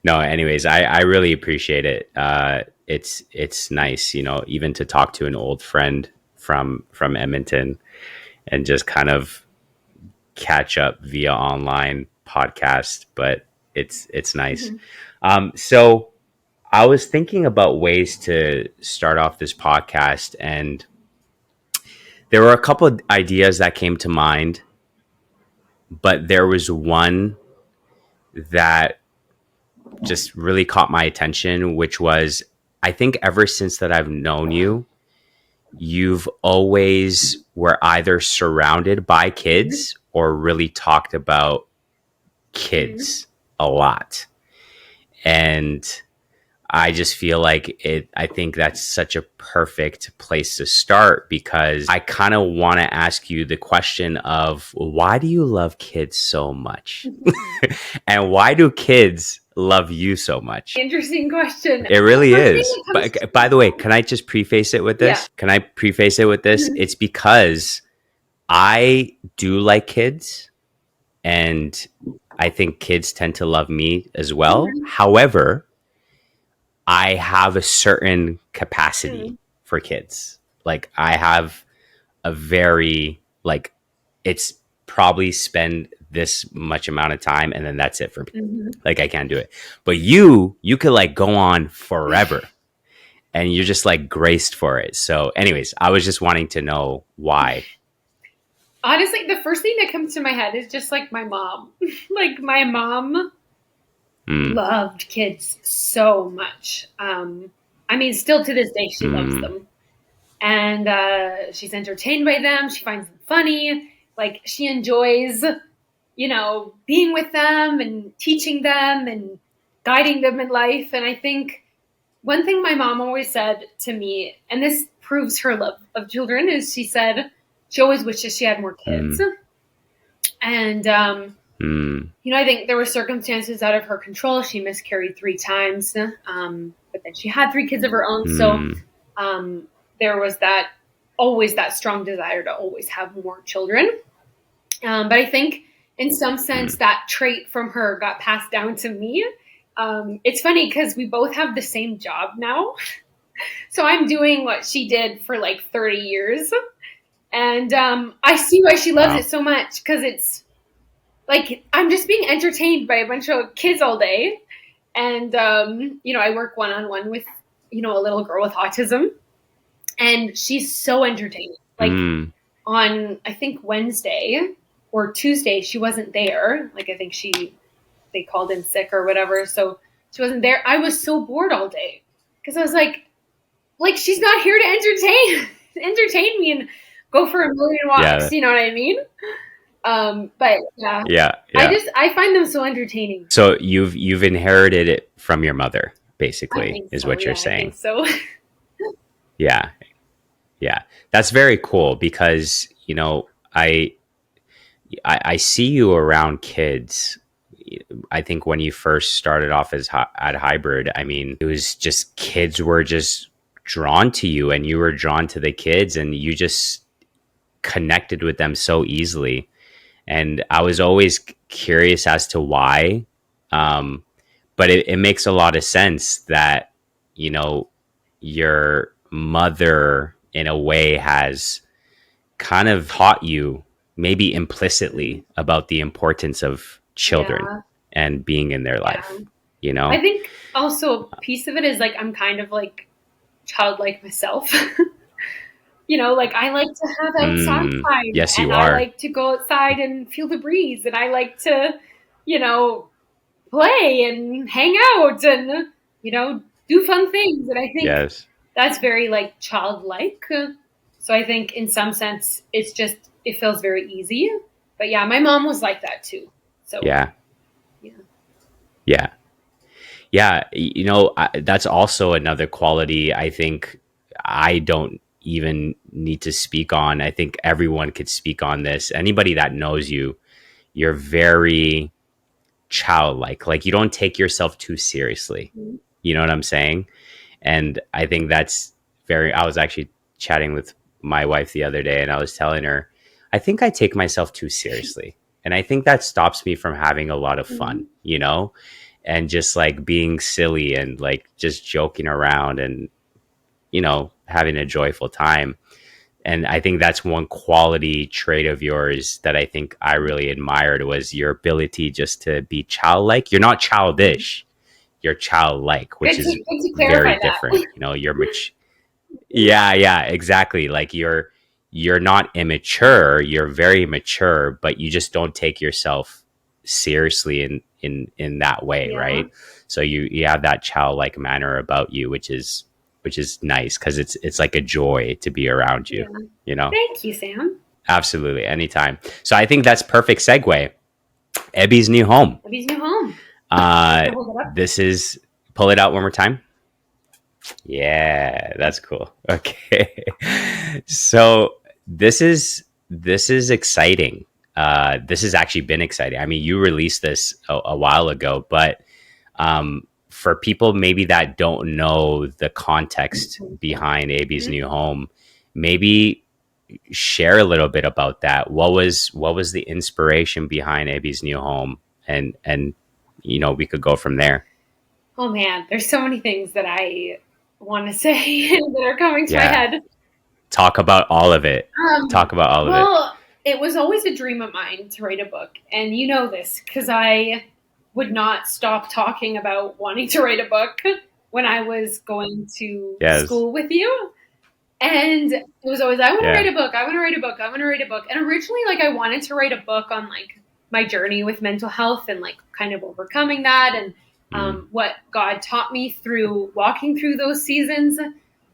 No, anyways, I really appreciate it. It's nice, even to talk to an old friend from Edmonton and just kind of catch up via online podcast. But it's nice. Mm-hmm. So I was thinking about ways to start off this podcast, and there were a couple of ideas that came to mind, but there was one that just really caught my attention, which was, I think ever since that I've known you, you've always were either surrounded by kids or really talked about kids a lot. And I just feel like I think that's such a perfect place to start, because I kind of want to ask you the question of, why do you love kids so much? And why do kids love you so much? Interesting question. It really is. But by the way, can I just preface it with this? Yeah. Can I preface it with this? Mm-hmm. It's because I do like kids, and I think kids tend to love me as well. Mm-hmm. However, I have a certain capacity for kids. Like, I have a very, like, it's probably spend this much amount of time and then that's it for me. Mm-hmm. Like, I can't do it. But you could like go on forever and you're just like graced for it. So anyways, I was just wanting to know why. Honestly, the first thing that comes to my head is just like my mom. Like, my mom loved kids so much. I mean, still to this day, she loves them. And she's entertained by them. She finds them funny. Like, she enjoys, being with them and teaching them and guiding them in life. And I think one thing my mom always said to me, and this proves her love of children, is she said she always wishes she had more kids. And, I think there were circumstances out of her control. She miscarried 3 times, but then she had 3 kids of her own. So there was always that strong desire to always have more children. But I think in some sense that trait from her got passed down to me. It's funny because we both have the same job now. So I'm doing what she did for like 30 years. And I see why she loves it so much, because it's like I'm just being entertained by a bunch of kids all day. And, I work one-on-one with, a little girl with autism. And she's so entertaining. Like on, I think, Wednesday or Tuesday, she wasn't there. Like, I think they called in sick or whatever. So she wasn't there. I was so bored all day because I was like, she's not here to entertain me and go for a million walks. Yeah. You know what I mean? But yeah. I find them so entertaining. So you've inherited it from your mother, basically, is what you're saying. I think so. Yeah. That's very cool, because, I see you around kids. I think when you first started off at Hybrid, I mean, it was just kids were just drawn to you, and you were drawn to the kids, and you just connected with them so easily. And I was always curious as to why. But it makes a lot of sense that, your mother in a way has kind of taught you, maybe implicitly, about the importance of children and being in their life. I think also a piece of it is like, I'm kind of like childlike myself. Like, I like to have outside time. Yes, you are. I like to go outside and feel the breeze, and I like to, play and hang out and, do fun things. And I think that's very like childlike. So I think in some sense it feels very easy. But yeah, my mom was like that too. So yeah. That's also another quality I think I don't even need to speak on. I think everyone could speak on this. Anybody that knows you, you're very childlike. Like, you don't take yourself too seriously. Mm-hmm. You know what I'm saying? And I think that's I was actually chatting with my wife the other day, and I was telling her, I think I take myself too seriously. And I think that stops me from having a lot of fun, and just like being silly and like just joking around and, you know, having a joyful time. And I think that's one quality trait of yours that I think I really admired, was your ability just to be childlike. You're not childish, you're childlike, which is Good to very clarify that. different. You know, you're yeah, exactly. Like you're not immature, you're very mature, but you just don't take yourself seriously in that way, Yeah. right? So you have that childlike manner about you, which is nice, because it's like a joy to be around you, Yeah. you know. Thank you, Sam. Absolutely, anytime. So I think that's perfect segue. EBE'S New Home. EBE'S New Home. uh Hold it up. this is, pull it out one more time. Yeah, that's cool. Okay. So this is exciting. This has actually been exciting. I mean, you released this a while ago, but for people maybe that don't know the context behind EBE'S New Home, maybe share a little bit about that. What was the inspiration behind EBE'S New Home, and you know, we could go from there. Oh man, there's so many things that I want to say that are coming to my Yeah. head. Talk about all of it. Talk about all of it. Well, it was always a dream of mine to write a book, and you know this because I would not stop talking about wanting to write a book when I was going to Yes. school with you. And it was always, I want to Yeah. write a book. I want to write a book. I want to write a book. And originally, like, I wanted to write a book on like my journey with mental health and like kind of overcoming that, and what God taught me through walking through those seasons.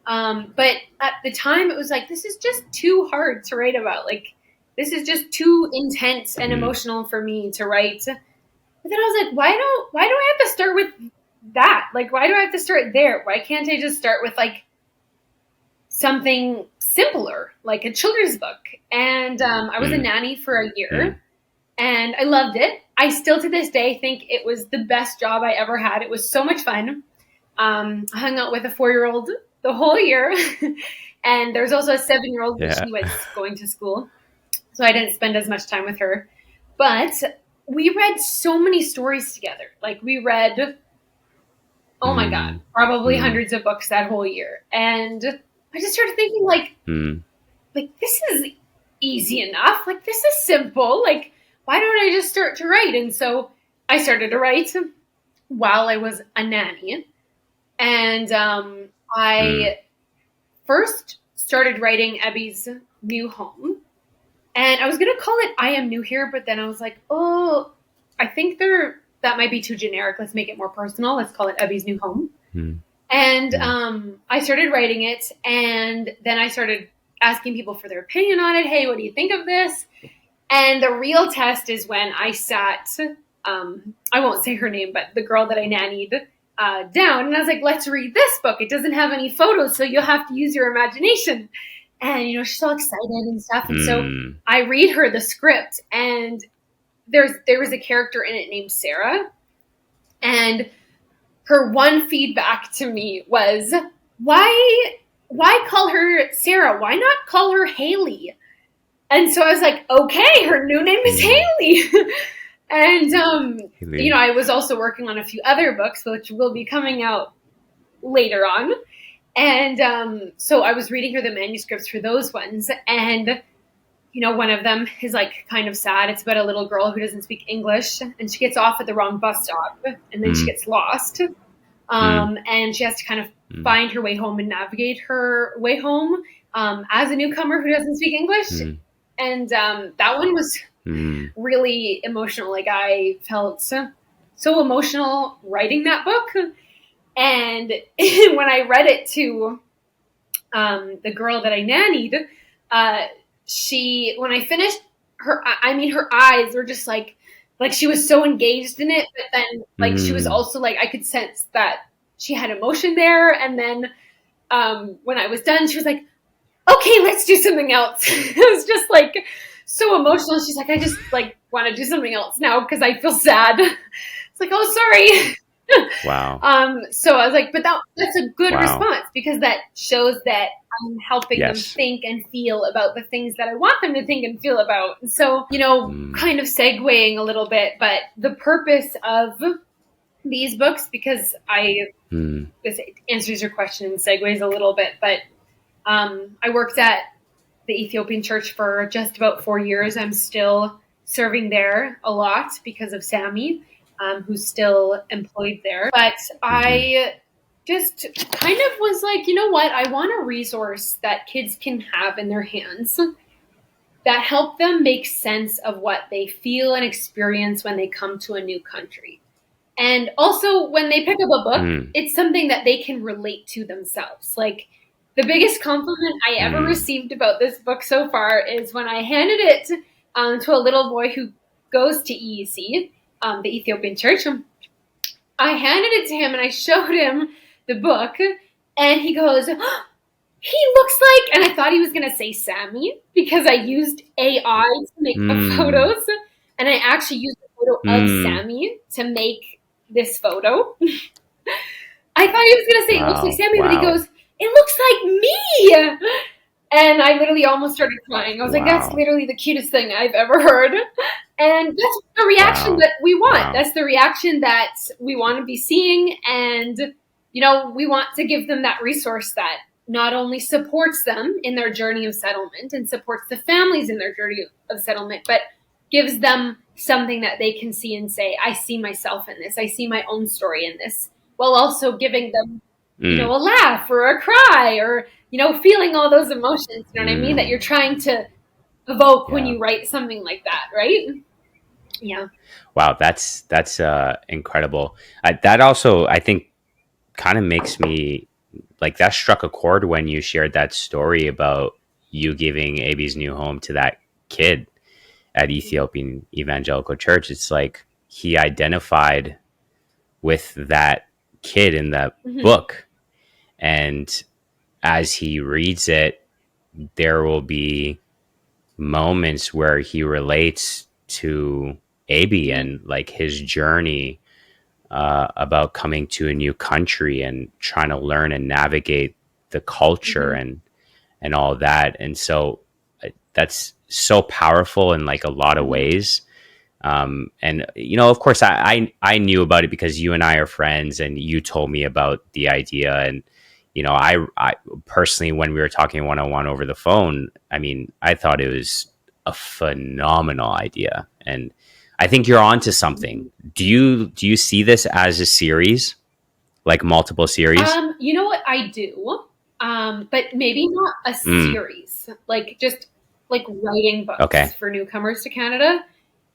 But at the time, it was like, this is just too hard to write about. Like, this is just too intense and emotional for me to write. But then I was like, why do I have to start with that? Like, why do I have to start there? Why can't I just start with like something simpler, like a children's book? And I was a nanny for a year, and I loved it. I still to this day think it was the best job I ever had. It was so much fun. I hung out with a 4-year-old the whole year, and there was also a 7-year-old, but she was going to school, so I didn't spend as much time with her. But we read so many stories together. Like, we read, oh my God, probably hundreds of books that whole year. And I just started thinking, like this is easy enough. Like, this is simple. Like, why don't I just start to write? And so I started to write while I was a nanny. And I first started writing EBE'S New Home. And I was going to call it I Am New Here, but then I was like, oh, I think that might be too generic. Let's make it more personal. Let's call it EBE'S New Home. And I started writing it, and then I started asking people for their opinion on it. Hey, what do you think of this? And the real test is when I sat, I won't say her name, but the girl that I nannied down, and I was like, let's read this book. It doesn't have any photos, so you'll have to use your imagination. And, you know, she's all excited and stuff. And so I read her the script, and there was a character in it named Sarah. And her one feedback to me was, why call her Sarah? Why not call her Haley? And so I was like, okay, her new name is Haley. And, you know, I was also working on a few other books, which will be coming out later on. And so I was reading her the manuscripts for those ones. And, you know, one of them is like kind of sad. It's about a little girl who doesn't speak English, and she gets off at the wrong bus stop, and then she gets lost. And she has to kind of find her way home and navigate her way home as a newcomer who doesn't speak English. And that one was really emotional. Like, I felt so emotional writing that book. And when I read it to the girl that I nannied, when I finished her eyes were just like she was so engaged in it, but then like she was also like, I could sense that she had emotion there. And then when I was done, she was like, okay, let's do something else. It was just like so emotional. She's like, I just like want to do something else now because I feel sad. It's like, oh, sorry. Wow. So I was like, but that's a good response, because that shows that I'm helping them think and feel about the things that I want them to think and feel about. And so, you know, kind of segueing a little bit, but the purpose of these books because this answers your question and segues a little bit, but I worked at the Ethiopian church for just about 4 years. I'm still serving there a lot because of Sammy, who's still employed there. But I just kind of was like, you know what? I want a resource that kids can have in their hands that help them make sense of what they feel and experience when they come to a new country. And also when they pick up a book, it's something that they can relate to themselves. Like, the biggest compliment I ever received about this book so far is when I handed it to a little boy who goes to EEC, the Ethiopian church. I handed it to him and I showed him the book, and he goes, oh, he looks like, and I thought he was going to say Sammy because I used AI to make the photos, and I actually used a photo of Sammy to make this photo. I thought he was going to say, it looks like Sammy, but he goes, it looks like me. And I literally almost started crying. I was like, that's literally the cutest thing I've ever heard. And that's the reaction that we want. That's the reaction that we want to be seeing. And, you know, we want to give them that resource that not only supports them in their journey of settlement and supports the families in their journey of settlement, but gives them something that they can see and say, I see myself in this. I see my own story in this, while also giving them, you know, a laugh or a cry or, you know, feeling all those emotions, you know what I mean, that you're trying to evoke when you write something like that, right? Yeah. Wow, that's incredible. That also, I think, kind of makes me, like, that struck a chord when you shared that story about you giving EBE'S New Home to that kid at Ethiopian Evangelical Church. It's like he identified with that kid in the book. And as he reads it, there will be moments where he relates to EBE and like his journey about coming to a new country and trying to learn and navigate the culture and all that. And so that's so powerful in like a lot of ways. And, you know, of course, I knew about it because you and I are friends and you told me about the idea. And, you know, I personally, when we were talking one-on-one over the phone, I mean, I thought it was a phenomenal idea. And I think you're onto something. Do you see this as a series, like multiple series? You know what, I do, but maybe not a series, like just like writing books for newcomers to Canada.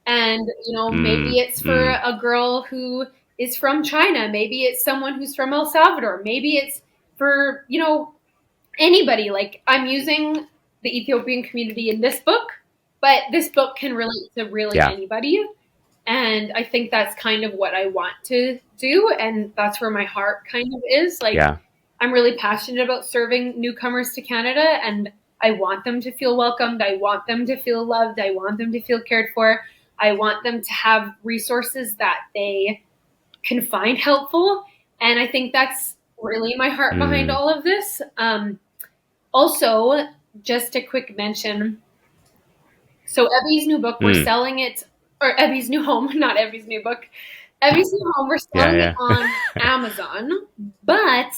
And, you know, maybe it's for a girl who is from China. Maybe it's someone who's from El Salvador. Maybe it's for, you know, anybody. Like, I'm using the Ethiopian community in this book, but this book can relate to really anybody. And I think that's kind of what I want to do. And that's where my heart kind of is. Like, I'm really passionate about serving newcomers to Canada, and I want them to feel welcomed. I want them to feel loved. I want them to feel cared for. I want them to have resources that they can find helpful. And I think that's really my heart behind all of this. Also, just a quick mention. So EBE'S new book, we're selling it, or EBE'S new home, not EBE'S new book. EBE'S new home, we're selling it on Amazon, but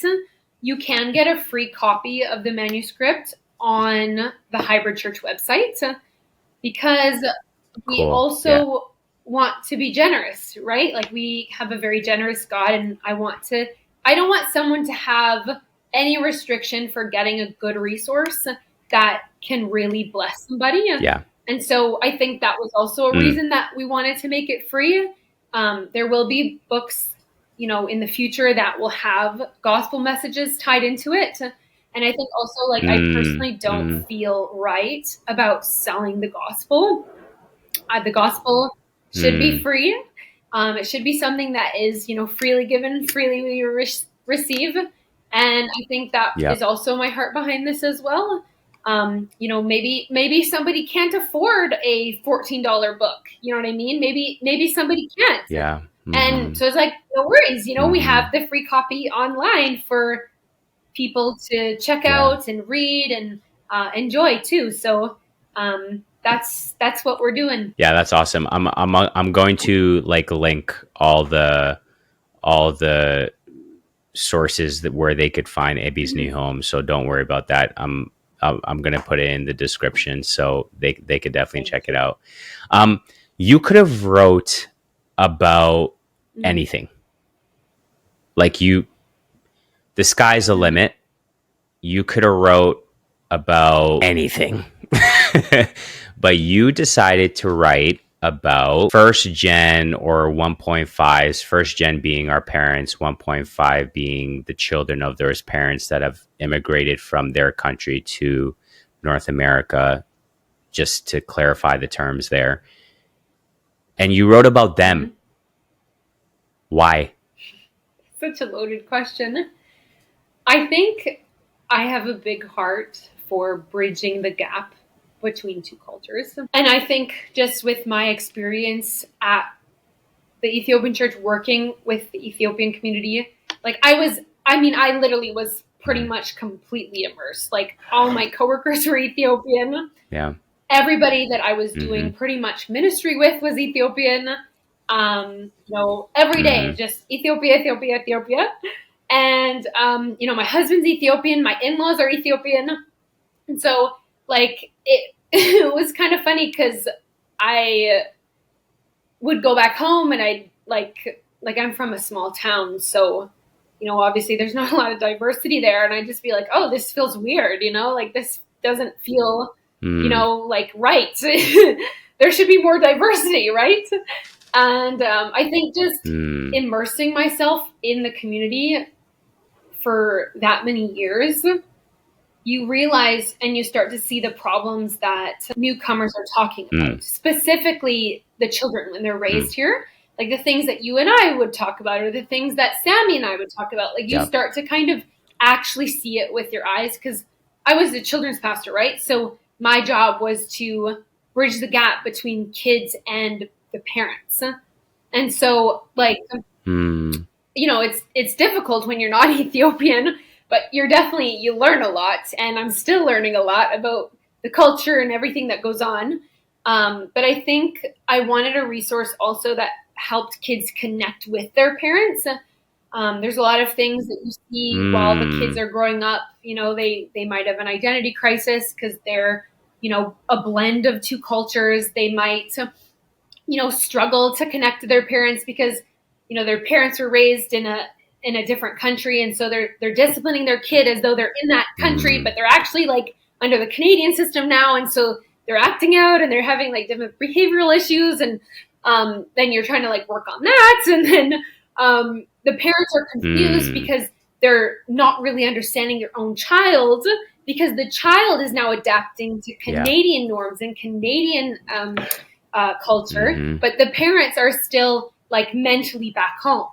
you can get a free copy of the manuscript on the Hybrid Church website, because we also want to be generous, right? Like, we have a very generous God, and I don't want someone to have any restriction for getting a good resource that can really bless somebody. Yeah. And so I think that was also a reason that we wanted to make it free. There will be books, you know, in the future that will have gospel messages tied into it. And I think also, like, I personally don't feel right about selling the gospel. The gospel should be free. It should be something that is, you know, freely given, freely we receive. And I think that is also my heart behind this as well. You know, maybe somebody can't afford a $14 book. You know what I mean? Maybe somebody can't. Yeah. And so it's like, no worries. You know, we have the free copy online for people to check out and read and enjoy too. So that's what we're doing. Yeah, that's awesome. I'm going to like link all the all the sources that where they could find EBE'S New Home. So don't worry about that. I'm going to put it in the description so they could definitely check it out. You could have wrote about anything. Like the sky's the limit. You could have wrote about anything, but you decided to write about first gen or 1.5s, first gen being our parents, 1.5 being the children of those parents that have immigrated from their country to North America, just to clarify the terms there. And you wrote about them. Why? Such a loaded question. I think I have a big heart for bridging the gap between two cultures. And I think just with my experience at the Ethiopian church, working with the Ethiopian community, like I literally was pretty much completely immersed. Like all my coworkers were Ethiopian. Yeah. Everybody that I was doing pretty much ministry with was Ethiopian. Every day, just Ethiopia. And, my husband's Ethiopian, my in-laws are Ethiopian. And so like it was kind of funny because I would go back home and I like I'm from a small town. So, obviously there's not a lot of diversity there. And I'd just be like, oh, this feels weird. Like this doesn't feel, like right. There should be more diversity, right? And I think just immersing myself in the community for that many years, you realize and you start to see the problems that newcomers are talking about, specifically the children when they're raised here, like the things that you and I would talk about or the things that Sammy and I would talk about. Like you start to kind of actually see it with your eyes, because I was a children's pastor, right? So my job was to bridge the gap between kids and the parents. And so like, it's difficult when you're not Ethiopian, but you learn a lot. And I'm still learning a lot about the culture and everything that goes on. But I think I wanted a resource also that helped kids connect with their parents. There's a lot of things that you see while the kids are growing up. They might have an identity crisis because they're, a blend of two cultures. They might, struggle to connect to their parents because, their parents were raised in a different country. And so they're disciplining their kid as though they're in that country, but they're actually like under the Canadian system now. And so they're acting out and they're having like different behavioral issues. And then you're trying to like work on that. And then the parents are confused because they're not really understanding their own child, because the child is now adapting to Canadian norms and Canadian culture, but the parents are still like mentally back home.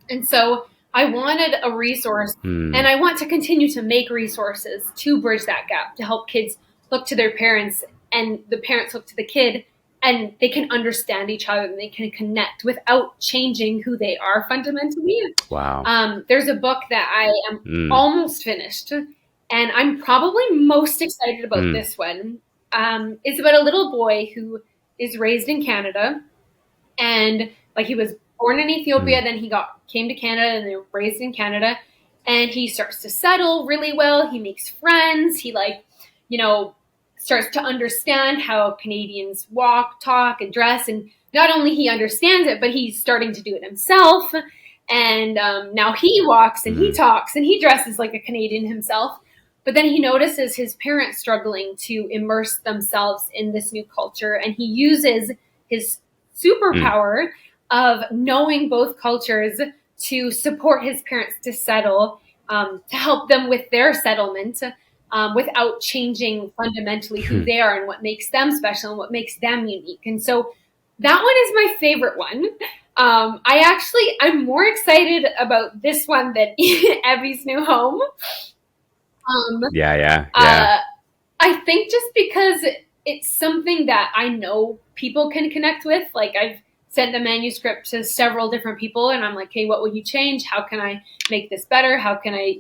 And so I wanted a resource, and I want to continue to make resources to bridge that gap, to help kids look to their parents and the parents look to the kid, and they can understand each other and they can connect without changing who they are fundamentally. Wow. There's a book that I am almost finished, and I'm probably most excited about this one. It's about a little boy who is raised in Canada, and like he was born in Ethiopia, then he came to Canada, and they were raised in Canada, and he starts to settle really well. He makes friends. He starts to understand how Canadians walk, talk, and dress. And not only he understands it, but he's starting to do it himself. And now he walks and he talks and he dresses like a Canadian himself. But then he notices his parents struggling to immerse themselves in this new culture. And he uses his superpower of knowing both cultures to support his parents to settle, to help them with their settlement, without changing fundamentally who they are and what makes them special and what makes them unique. And so that one is my favorite one. I'm more excited about this one than EBE'S New Home. I think just because it's something that I know people can connect with. Like I've sent the manuscript to several different people, and I'm like, hey, what would you change? How can I make this better? How can I,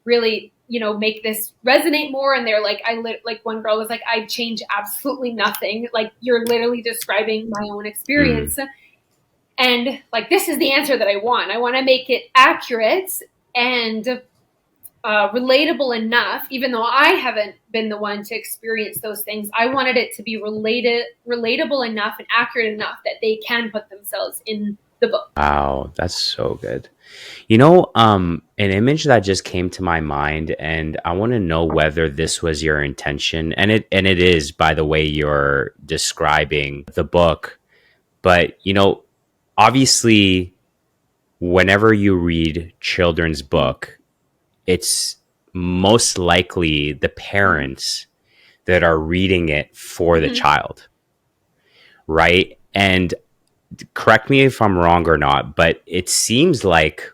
really, make this resonate more? And they're like, like one girl was like, I'd change absolutely nothing. Like you're literally describing my own experience. And like, this is the answer that I want. I want to make it accurate and relatable enough, even though I haven't been the one to experience those things. I wanted it to be relatable enough and accurate enough that they can put themselves in the book. Wow, that's so good. An image that just came to my mind, and I want to know whether this was your intention, and it is, by the way you're describing the book. But obviously, whenever you read children's book, it's most likely the parents that are reading it for the child, right? And correct me if I'm wrong or not, but it seems like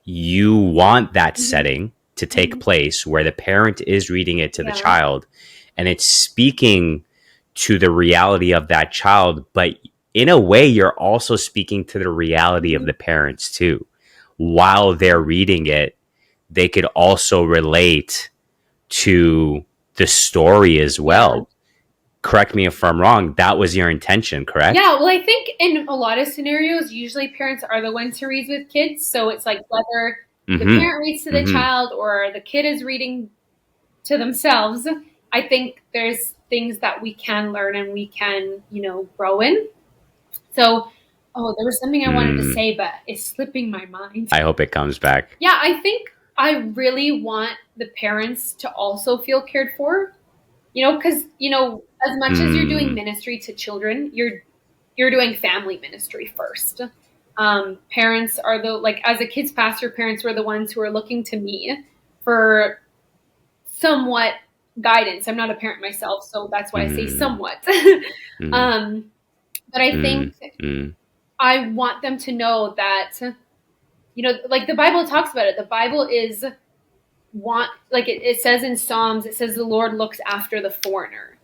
you want that setting to take place where the parent is reading it to the child and it's speaking to the reality of that child, but in a way you're also speaking to the reality of the parents too. While they're reading it, they could also relate to the story as well. Correct me if I'm wrong. That was your intention, correct? Yeah, well, I think in a lot of scenarios, usually parents are the ones who read with kids. So it's like whether the parent reads to the child or the kid is reading to themselves, I think there's things that we can learn and we can, grow in. So, there was something I wanted to say, but it's slipping my mind. I hope it comes back. Yeah, I think I really want the parents to also feel cared for. Because, as much as you're doing ministry to children, you're doing family ministry first. Parents are as a kids pastor, parents were the ones who are looking to me for somewhat guidance. I'm not a parent myself, so that's why I say somewhat. But I think I want them to know that, like the Bible talks about it. The Bible is it says in Psalms, it says the Lord looks after the foreigner.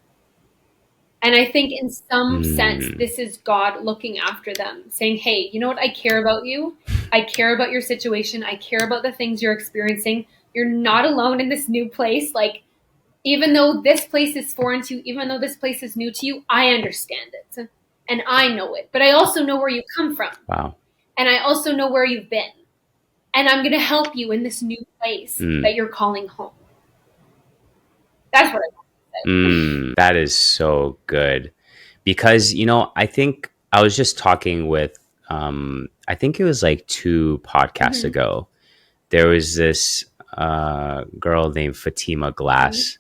And I think in some sense, this is God looking after them, saying, hey, you know what? I care about you. I care about your situation. I care about the things you're experiencing. You're not alone in this new place. Like, even though this place is foreign to you, even though this place is new to you, I understand it. And I know it. But I also know where you come from. Wow. And I also know where you've been. And I'm going to help you in this new place that you're calling home. That's what I want to say. That is so good. Because, I think I was just talking with, I think it was like 2 podcasts ago. There was this girl named Fatima Glass,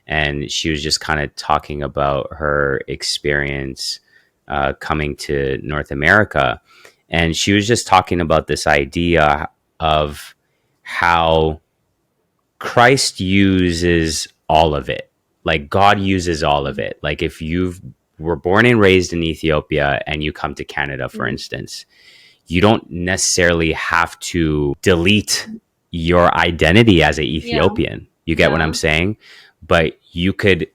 and she was just kind of talking about her experience coming to North America. And she was just talking about this idea of how Christ uses all of it. Like God uses all of it. Like if you were born and raised in Ethiopia and you come to Canada, for instance, you don't necessarily have to delete your identity as an Ethiopian. You get what I'm saying? But you could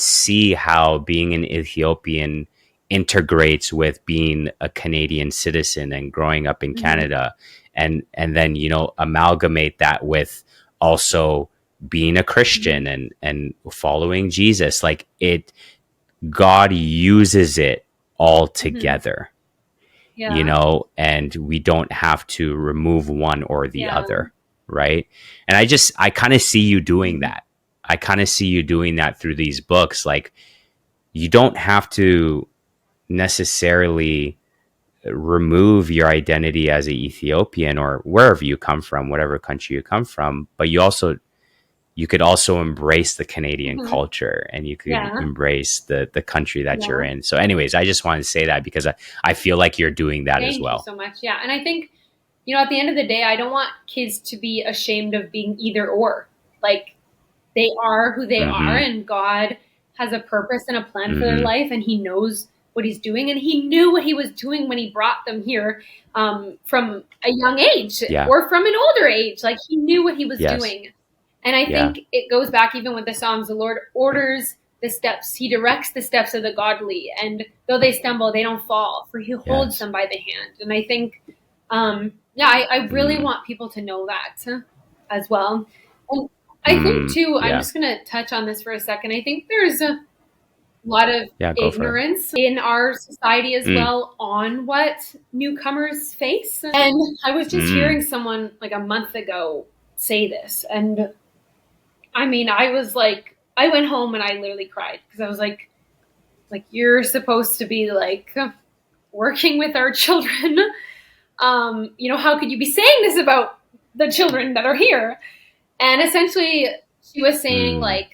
see how being an Ethiopian integrates with being a Canadian citizen and growing up in Canada, and then amalgamate that with also being a Christian and following Jesus. Like God uses it all together. And we don't have to remove one or the other, right? And I kind of see you doing that. I kind of see you doing that through these books. Like you don't have to necessarily remove your identity as an Ethiopian or wherever you come from, whatever country you come from, but you could also embrace the Canadian culture, and you could embrace the country that you're in. So anyways, I just wanted to say that because I feel like you're doing that as well. Thank you so much. Yeah. And I think, at the end of the day, I don't want kids to be ashamed of being either or. Like they are who they are, and God has a purpose and a plan for their life, and he knows what he's doing, and he knew what he was doing when he brought them here from a young age or from an older age. Like he knew what he was doing. And I think it goes back even with the Psalms. The Lord orders the steps. He directs the steps of the godly. And though they stumble, they don't fall, for he holds them by the hand. And I think, I really want people to know that as well. And I think, too, I'm just going to touch on this for a second. I think there's lot of Yeah, go for it. ignorance in our society as well on what newcomers face. And I was just hearing someone like a month ago say this. And I mean, I was like, I went home and I literally cried because I was like, you're supposed to be like working with our children. How could you be saying this about the children that are here? And essentially she was saying like,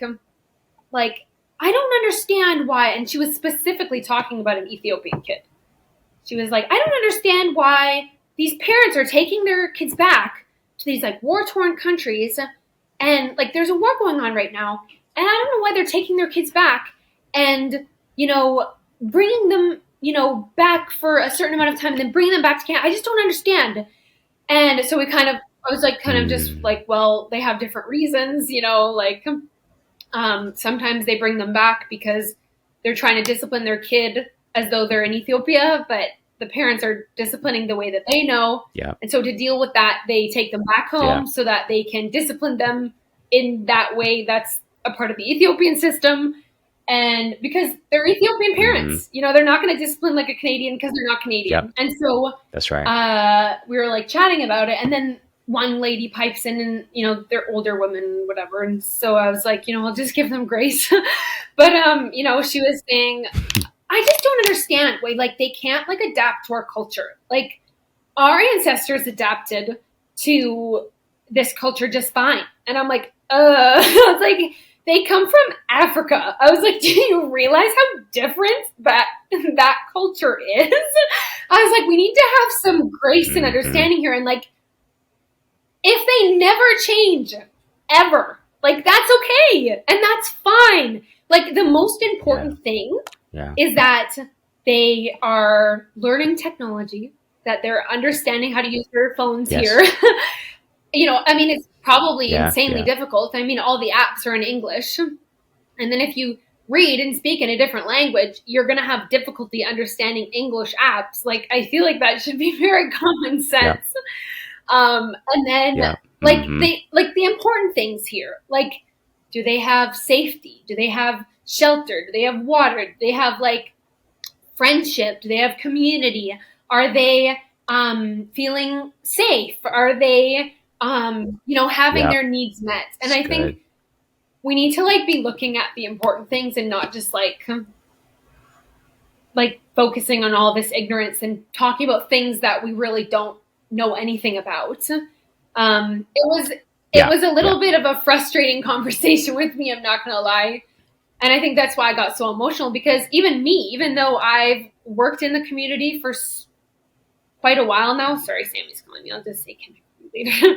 I don't understand why. And she was specifically talking about an Ethiopian kid. She was like, I don't understand why these parents are taking their kids back to these like war-torn countries. And like, there's a war going on right now. And I don't know why they're taking their kids back and, bringing them, back for a certain amount of time and then bringing them back to Canada. I just don't understand. And so I was like, kind of just like, well, they have different reasons, sometimes they bring them back because they're trying to discipline their kid as though they're in Ethiopia, but the parents are disciplining the way that they know. Yeah. And so to deal with that, they take them back home so that they can discipline them in that way that's a part of the Ethiopian system. And because they're Ethiopian parents, they're not going to discipline like a Canadian because they're not Canadian. Yep. And so that's right. We were like chatting about it. And then one lady pipes in and, they're older women, whatever. And so I was like, I'll just give them grace. But, she was saying, I just don't understand why, like, they can't like adapt to our culture. Like our ancestors adapted to this culture just fine. And I'm like, I was like, they come from Africa. I was like, do you realize how different that culture is? I was like, we need to have some grace and understanding here. And like, if they never change ever, like that's okay. And that's fine. Like the most important thing is that they are learning technology, that they're understanding how to use their phones here. I mean, it's probably insanely difficult. I mean, all the apps are in English. And then if you read and speak in a different language, you're going to have difficulty understanding English apps. Like, I feel like that should be very common sense. And then the important things here, like, do they have safety? Do they have shelter? Do they have water? Do they have like friendship? Do they have community? Are they feeling safe? Are they having their needs met? And I think we need to like be looking at the important things and not just like focusing on all this ignorance and talking about things that we really don't know anything about. It was a little bit of a frustrating conversation with me, I'm not going to lie. And I think that's why I got so emotional, because even though I've worked in the community for quite a while now, sorry, Sammy's calling me, I'll just say can later.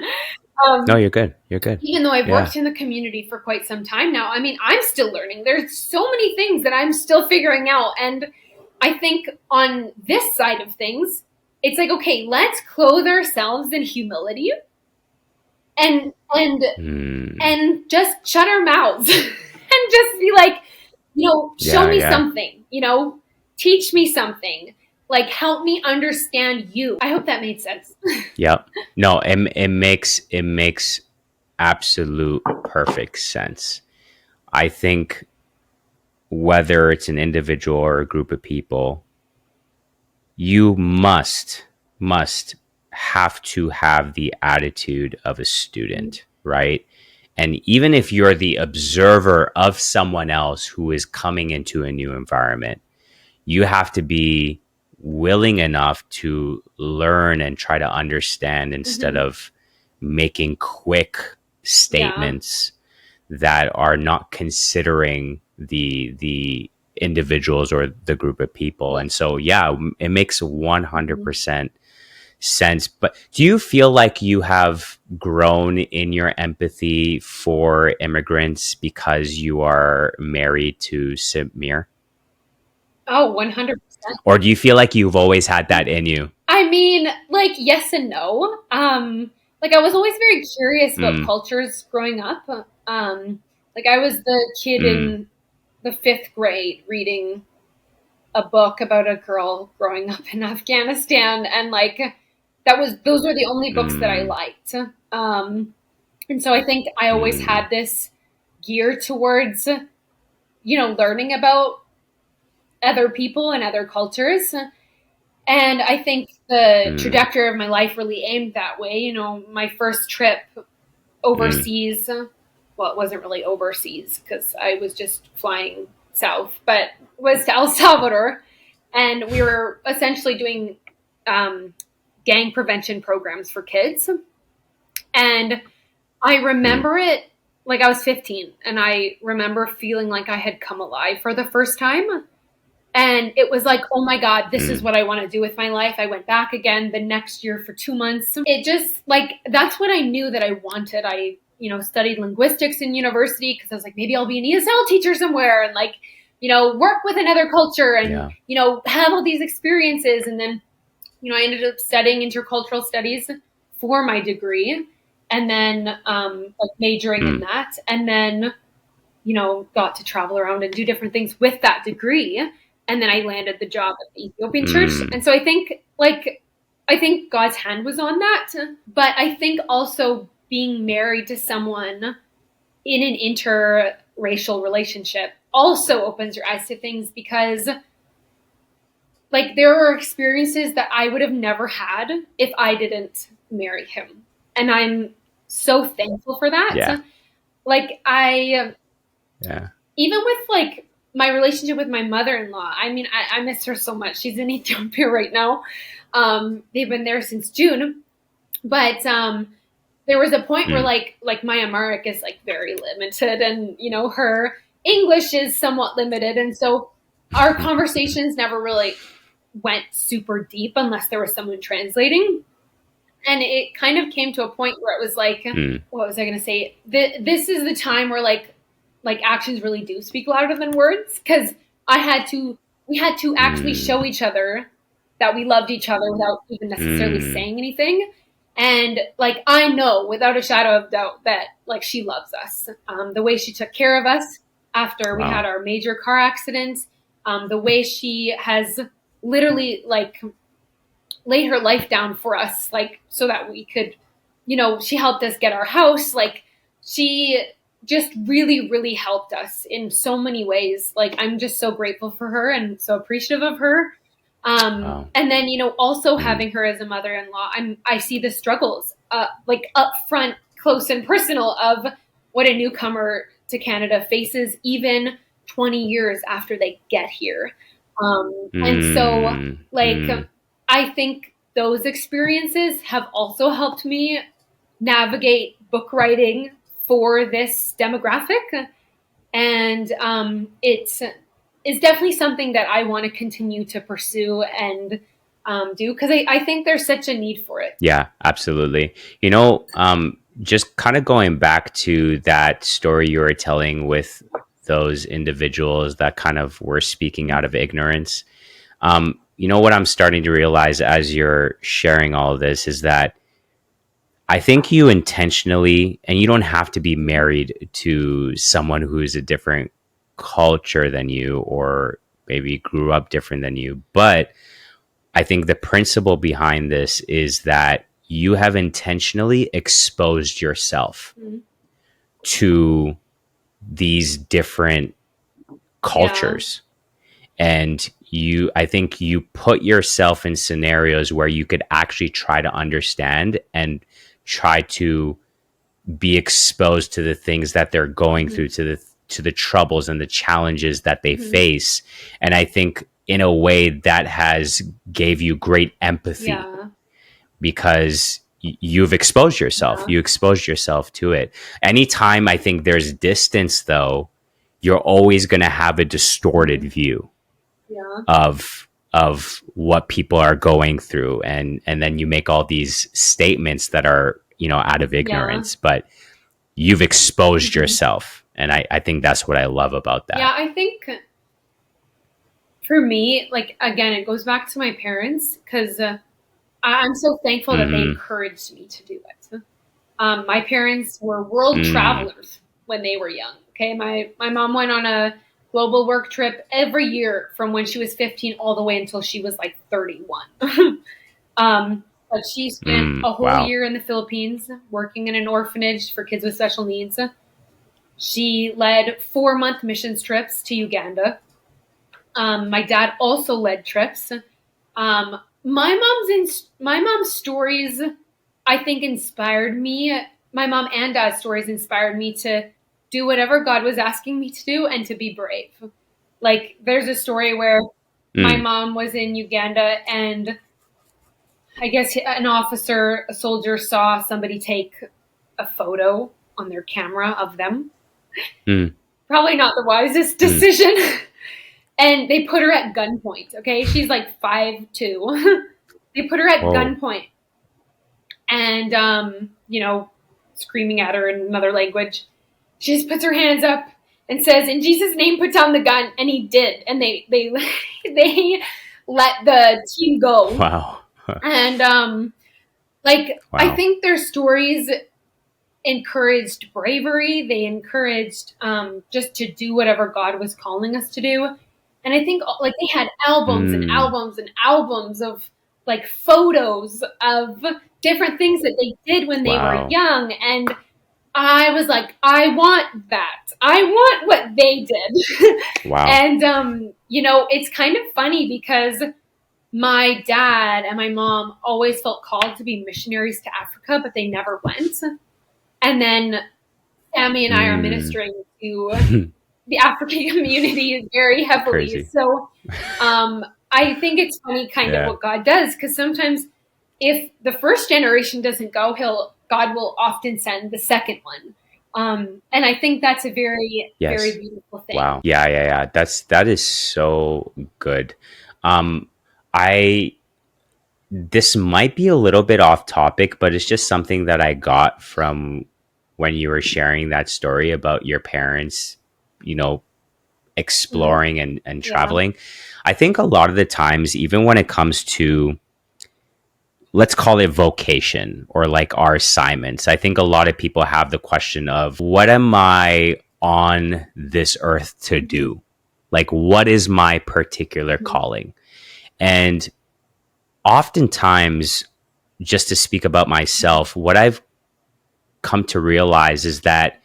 No, you're good. You're good. Even though I've worked in the community for quite some time now, I mean, I'm still learning. There's so many things that I'm still figuring out. And I think on this side of things, it's like, okay, let's clothe ourselves in humility and just shut our mouths and just be like, show me something, teach me something. Like, help me understand you. I hope that made sense. Yep. No, it makes absolute perfect sense. I think whether it's an individual or a group of people, you must have to have the attitude of a student, right? And even if you're the observer of someone else who is coming into a new environment, you have to be willing enough to learn and try to understand instead of making quick statements that are not considering the individuals or the group of people. And so, it makes 100% sense. But do you feel like you have grown in your empathy for immigrants because you are married to Samir? Oh, 100%. Or do you feel like you've always had that in you? I mean, like, yes and no. Like, I was always very curious about cultures growing up. Like, I was the kid in the 5th grade reading a book about a girl growing up in Afghanistan. And, like, those were the only books that I liked. And so I think I always had this gear towards, learning about other people and other cultures. And I think the trajectory of my life really aimed that way. You know, my first trip overseas, well, it wasn't really overseas because I was just flying south, but was to El Salvador. And we were essentially doing gang prevention programs for kids. And I remember it like I was 15, and I remember feeling like I had come alive for the first time. And it was like, oh my God, this is what I want to do with my life. I went back again the next year for 2 months. It just like, that's what I knew that I wanted. I, you know, studied linguistics in university because I was like, maybe I'll be an ESL teacher somewhere and like, you know, work with another culture and, you know, have all these experiences. And then, you know, I ended up studying intercultural studies for my degree and then like majoring in that. And then, you know, got to travel around and do different things with that degree. And then I landed the job at the Ethiopian church. And so I think God's hand was on that. But I think also being married to someone in an interracial relationship also opens your eyes to things because like there are experiences that I would have never had if I didn't marry him. And I'm so thankful for that. Yeah. Like even with like my relationship with my mother-in-law, I mean, I miss her so much. She's in Ethiopia right now. They've been there since June. But there was a point where like my Amharic is like very limited and, you know, her English is somewhat limited. And so our conversations never really went super deep unless there was someone translating. And it kind of came to a point where it was like, what was I going to say? This is the time where like actions really do speak louder than words. Cause we had to actually show each other that we loved each other without even necessarily saying anything. And like, I know without a shadow of doubt that like she loves us. The way she took care of us after we had our major car accident, the way she has literally like laid her life down for us, like so that we could, you know, she helped us get our house. Like she just really, really helped us in so many ways. Like I'm just so grateful for her and so appreciative of her. And then, you know, also having her as a mother-in-law, I see the struggles, like up front, close and personal of what a newcomer to Canada faces even 20 years after they get here. And so like, I think those experiences have also helped me navigate book writing for this demographic. And it's definitely something that I want to continue to pursue and do because I think there's such a need for it. Yeah, absolutely. You know, just kind of going back to that story you were telling with those individuals that kind of were speaking out of ignorance. You know, what I'm starting to realize as you're sharing all of this is that I think you intentionally, and you don't have to be married to someone who's a different culture than you or maybe grew up different than you. But I think the principle behind this is that you have intentionally exposed yourself to these different cultures. And I think you put yourself in scenarios where you could actually try to understand and try to be exposed to the things that they're going through, to the troubles and the challenges that they face. And I think in a way that has gave you great empathy because you've exposed yourself. You exposed yourself to it. Anytime I think there's distance, though, you're always going to have a distorted view of what people are going through, and then you make all these statements that are, you know, out of ignorance, but you've exposed yourself, and I think that's what I love about that. Yeah, I think for me, like again, it goes back to my parents because I'm so thankful that they encouraged me to do it. My parents were world travelers when they were young. Okay, my mom went on a global work trip every year from when she was 15 all the way until she was like 31. But she spent a whole year in the Philippines working in an orphanage for kids with special needs. She led 4-month missions trips to Uganda. My dad also led trips. My mom's stories, I think, inspired me. My mom and dad's stories inspired me to do whatever God was asking me to do and to be brave. Like, there's a story where my mom was in Uganda, and I guess a soldier saw somebody take a photo on their camera of them. Probably not the wisest decision. And they put her at gunpoint. Okay, she's like 5'2". They put her at gunpoint, and screaming at her in another language. She just puts her hands up and says, "In Jesus' name, put down the gun." And he did, and they they let the team go. Wow. And I think their stories encouraged bravery. They encouraged just to do whatever God was calling us to do. And I think like they had albums and albums and albums of like photos of different things that they did when they were young. And I was like, I want that. I want what they did. Wow. And, it's kind of funny because my dad and my mom always felt called to be missionaries to Africa, but they never went. And then Sammy and I are ministering to the African community very heavily. Crazy. So I think it's funny kind of what God does, because sometimes if the first generation doesn't go, God will often send the second one. And I think that's a very, very beautiful thing. Wow. Yeah. That is so good. This might be a little bit off topic, but it's just something that I got from when you were sharing that story about your parents, exploring and traveling. I think a lot of the times, even when it comes to, let's call it vocation or like our assignments, I think a lot of people have the question of, what am I on this earth to do? Like, what is my particular calling? And oftentimes, just to speak about myself, what I've come to realize is that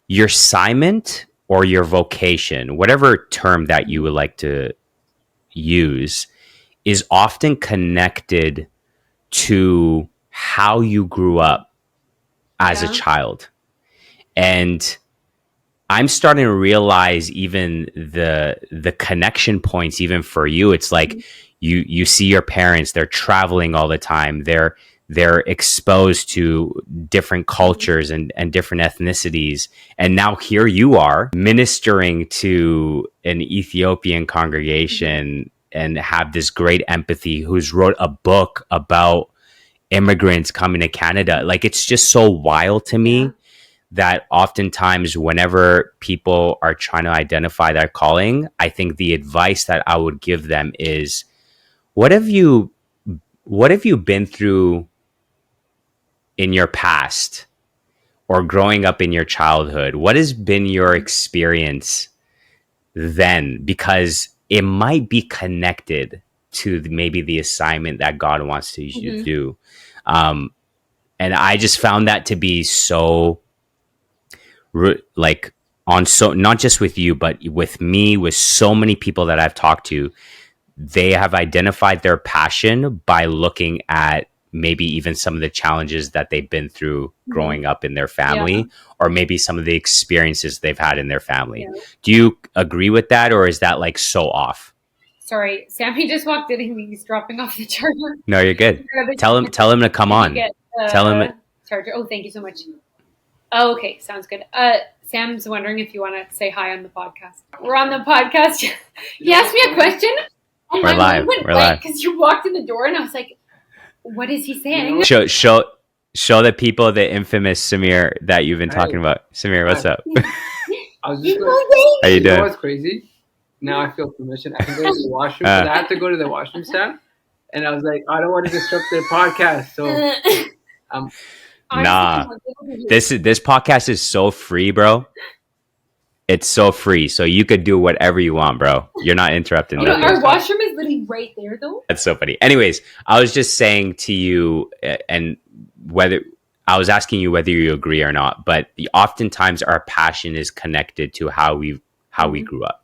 your assignment or your vocation, whatever term that you would like to use, is often connected to how you grew up as a child. And I'm starting to realize even the connection points, even for you. It's like you see your parents, they're traveling all the time. They're exposed to different cultures and different ethnicities. And now here you are ministering to an Ethiopian congregation and have this great empathy, who's wrote a book about immigrants coming to Canada. Like, it's just so wild to me that oftentimes whenever people are trying to identify their calling, I think the advice that I would give them is, what have you been through in your past or growing up in your childhood? What has been your experience then? Because it might be connected to maybe the assignment that God wants to use you to do. And I just found that to be so, like, not just with you, but with me, with so many people that I've talked to, they have identified their passion by looking at maybe even some of the challenges that they've been through growing up in their family, or maybe some of the experiences they've had in their family. Do you agree with that, or is that like so off? Sorry, Sammy just walked in and he's dropping off the charger. No, you're good. Tell him to come on. Tell him. Charger. Oh, thank you so much. Oh, okay, sounds good. Sam's wondering if you want to say hi on the podcast. We're on the podcast. He asked me a question, and my mind went blank because you walked in the door, and I was like, "What is he saying?" Show the people the infamous Samir that you've been talking about. Samir, what's up? I was just how you doing? You know what's crazy? Now I feel permission. I can go to the washroom. I had to go to the washroom stand, and I was like, I don't want to disrupt the podcast. So, nah, this podcast is so free, bro. It's so free, so you could do whatever you want, bro. You're not interrupting. Our washroom is literally right there, though. That's so funny. Anyways, I was just saying to you, and I was asking you whether you agree or not, but oftentimes our passion is connected to how we grew up.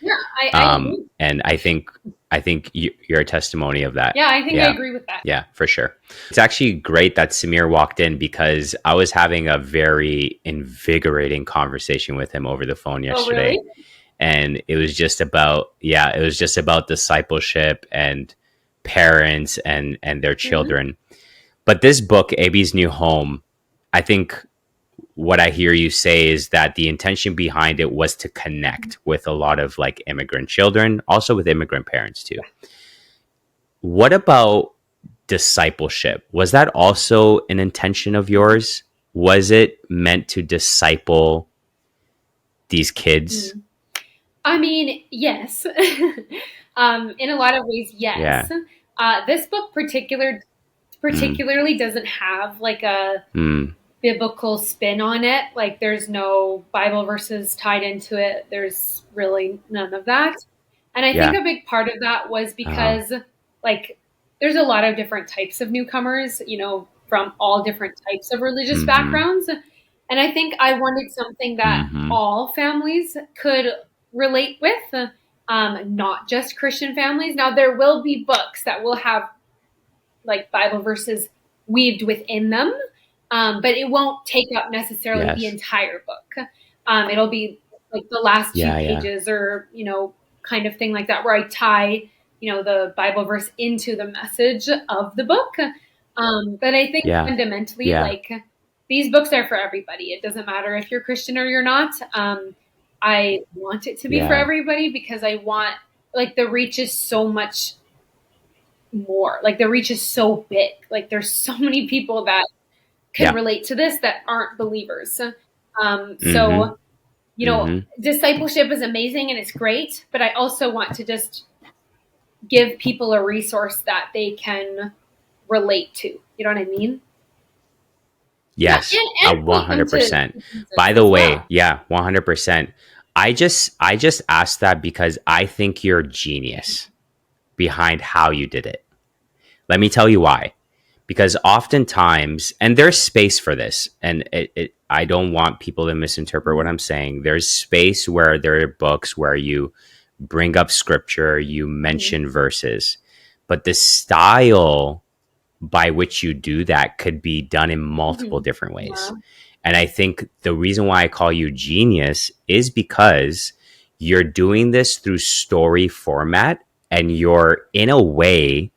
Yeah, I agree. And I think you're a testimony of that. Yeah, I think I agree with that. Yeah, for sure. It's actually great that Samir walked in because I was having a very invigorating conversation with him over the phone yesterday. Oh, really? And it was just about, it was just about discipleship and parents and their children. But this book, EBE'S New Home, I think what I hear you say is that the intention behind it was to connect with a lot of like immigrant children, also with immigrant parents too. What about discipleship? Was that also an intention of yours? Was it meant to disciple these kids? I mean, yes. In a lot of ways, yes. This book particularly doesn't have like a biblical spin on it. Like there's no Bible verses tied into it. There's really none of that. And I think a big part of that was because like there's a lot of different types of newcomers, you know, from all different types of religious backgrounds. And I think I wanted something that all families could relate with, not just Christian families. Now, there will be books that will have like Bible verses weaved within them, but it won't take up necessarily the entire book. It'll be like the last two pages or, you know, kind of thing like that, where I tie, you know, the Bible verse into the message of the book. But I think fundamentally, like these books are for everybody. It doesn't matter if you're Christian or you're not. I want it to be for everybody because I want, like, the reach is so much more. Like, the reach is so big. Like, there's so many people that can relate to this that aren't believers. So, you know, discipleship is amazing and it's great, but I also want to just give people a resource that they can relate to. You know what I mean? Yes, and 100%. By the way, 100%. I just asked that because I think you're a genius behind how you did it. Let me tell you why. Because oftentimes, and there's space for this, and I don't want people to misinterpret what I'm saying. There's space where there are books where you bring up scripture, you mention verses, but the style by which you do that could be done in multiple different ways. And I think the reason why I call you genius is because you're doing this through story format, and you're in a way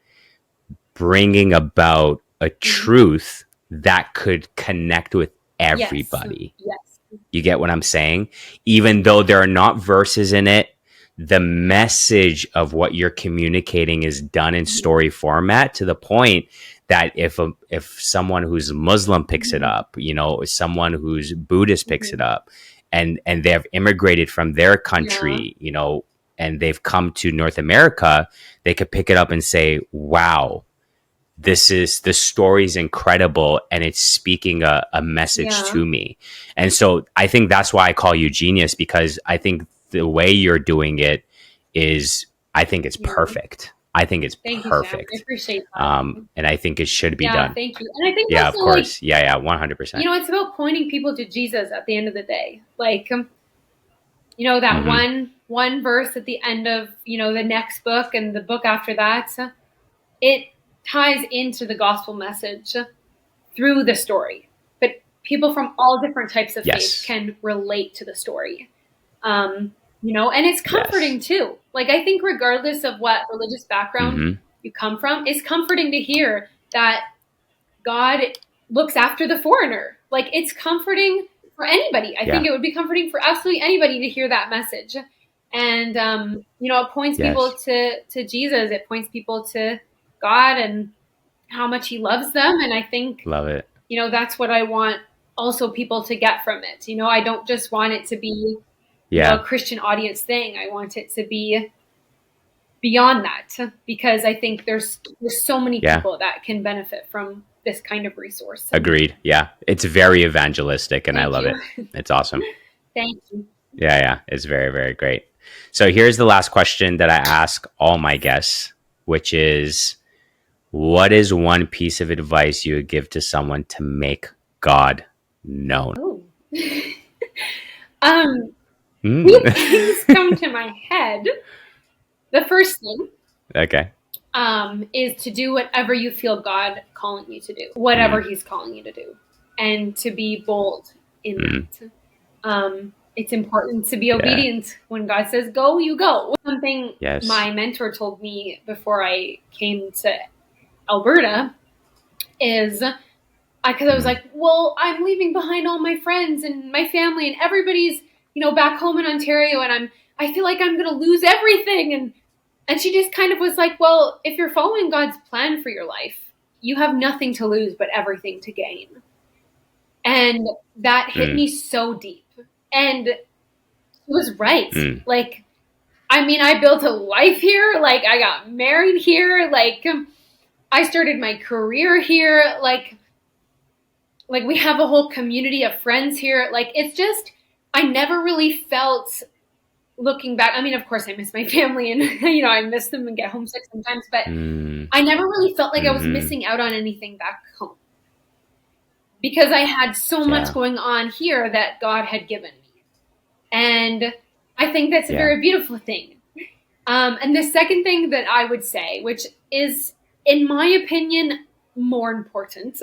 bringing about a truth that could connect with everybody. Yes. You get what I'm saying? Even though there are not verses in it, the message of what you're communicating is done in story format, to the point that if someone who's Muslim picks it up, you know, someone who's Buddhist picks it up, and they have immigrated from their country, you know, and they've come to North America, they could pick it up and say, wow, the story's incredible, and it's speaking a message to me. And so I think that's why I call you genius, because I think the way you're doing it is, I think it's perfect. I think it's perfect. You, I appreciate that. And I think it should be done. Thank you. And I think of course. Like, 100%. You know, it's about pointing people to Jesus at the end of the day. Like, you know, that one verse at the end of, you know, the next book and the book after that, it ties into the gospel message through the story. But people from all different types of faith can relate to the story. You know, and it's comforting too. Like, I think regardless of what religious background you come from, it's comforting to hear that God looks after the foreigner. Like, it's comforting for anybody. I think it would be comforting for absolutely anybody to hear that message. And, you know, it points people to Jesus. It points people to God and how much he loves them. And I think, love it. You know, that's what I want also people to get from it. You know, I don't just want it to be a Christian audience thing. I want it to be beyond that, because I think there's so many people that can benefit from this kind of resource. Agreed. Yeah. It's very evangelistic, and I love it. It's awesome. Thank you. Yeah. It's very, very great. So here's the last question that I ask all my guests, which is, what is one piece of advice you would give to someone to make God known? Few things come to my head. The first thing Okay. is to do whatever you feel God calling you to do, whatever He's calling you to do, and to be bold in that. It's important to be obedient. When God says go, you go. Something my mentor told me before I came to Alberta is, because I was like, well, I'm leaving behind all my friends and my family and everybody's, back home in Ontario, and I feel like I'm going to lose everything. And she just kind of was like, well, if you're following God's plan for your life, you have nothing to lose but everything to gain. And that hit me so deep. And it was right. Like, I mean, I built a life here. Like, I got married here. Like, I started my career here. Like we have a whole community of friends here. Like, it's just, I never really felt, looking back, I mean, of course I miss my family and, I miss them and get homesick sometimes, but I never really felt like I was missing out on anything back home, because I had so much going on here that God had given me. And I think that's a very beautiful thing. And the second thing that I would say, which is, in my opinion, more important,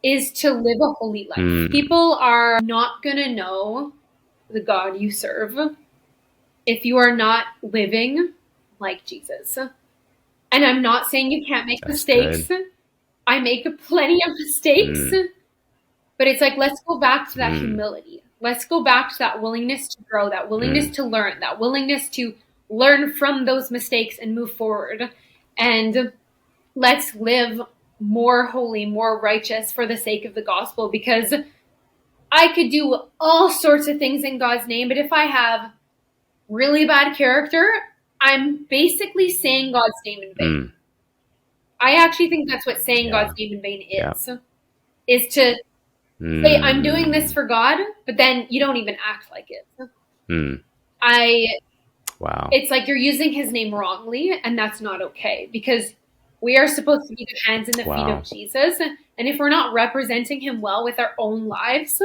is to live a holy life. People are not going to know the God you serve if you are not living like Jesus. And I'm not saying you can't make mistakes. Good. I make plenty of mistakes. But it's like, let's go back to that humility. Let's go back to that willingness to grow, that willingness to learn, that willingness to learn from those mistakes and move forward. And let's live more holy, more righteous for the sake of the gospel, because I could do all sorts of things in God's name, but if I have really bad character, I'm basically saying God's name in vain. I actually think that's what saying God's name in vain is to say, I'm doing this for God, but then you don't even act like it. It's like you're using His name wrongly, and that's not okay, because we are supposed to be the hands and the feet of Jesus. And if we're not representing Him well with our own lives,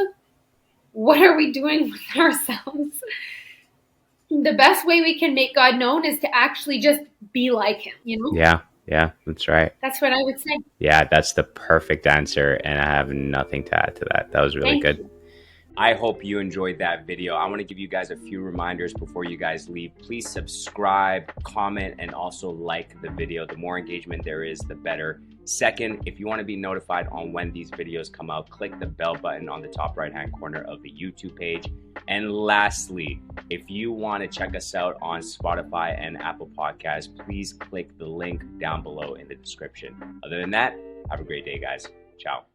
what are we doing with ourselves? The best way we can make God known is to actually just be like Him, Yeah, that's right. That's what I would say. Yeah, that's the perfect answer, and I have nothing to add to that. That was really good. You. I hope you enjoyed that video. I want to give you guys a few reminders before you guys leave. Please subscribe, comment, and also like the video. The more engagement there is, the better. Second, if you want to be notified on when these videos come out, click the bell button on the top right-hand corner of the YouTube page. And lastly, if you want to check us out on Spotify and Apple Podcasts, please click the link down below in the description. Other than that, have a great day, guys. Ciao.